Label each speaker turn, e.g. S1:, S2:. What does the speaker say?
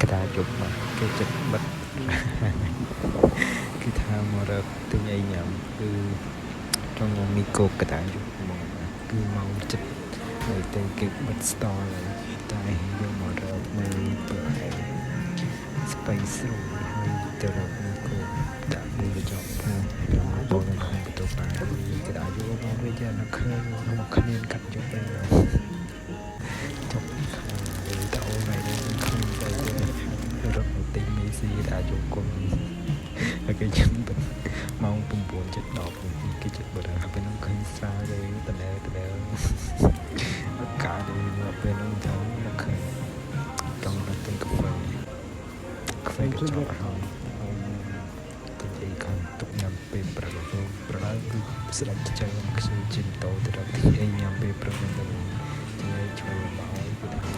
S1: ក្តារជប់មកគេចិត្តបិទគឺថាមករកទិញអីញ៉ាំគឺtrongមីកូក្តារជប់មកគឺមកចិត្តហើយតែគេបិទ store ហើយតែយកមករកមើលប្រហែលស្បៃស្រួយហើយទៅរកមីកូដាក់មួយកញ្ចក់ពូក្នុងបងក្នុងបន្ទប់បានក្តារជប់មកវិញយ៉ាងណាឃើញមកគ្នាកាត់ជប់ទៅចុកខាងទៅអូនហើយខ្លួនទៅរត់ទៅទិញមីស៊ីក្តារជប់គុំហើយគេចាំទៅម៉ោង 9:10 គេចិត្តបរិយាពេលនោះឃើញស្រាទេតដែលអកាទេមកពេលនោះទៅឃើញចង់ទៅទិញកាហ្វេកញ្ចក់ហើយទៅនិយាយខាងទុកញ៉ាំពេលព្រឹកប្រហែលគឺស្ដាច់ចើខ្ញុំជិះម៉ូតូទៅរកទីអីញ៉ាំពេលព្រឹកហ្នឹងទៅជួយជួយមកឲ្យគេថា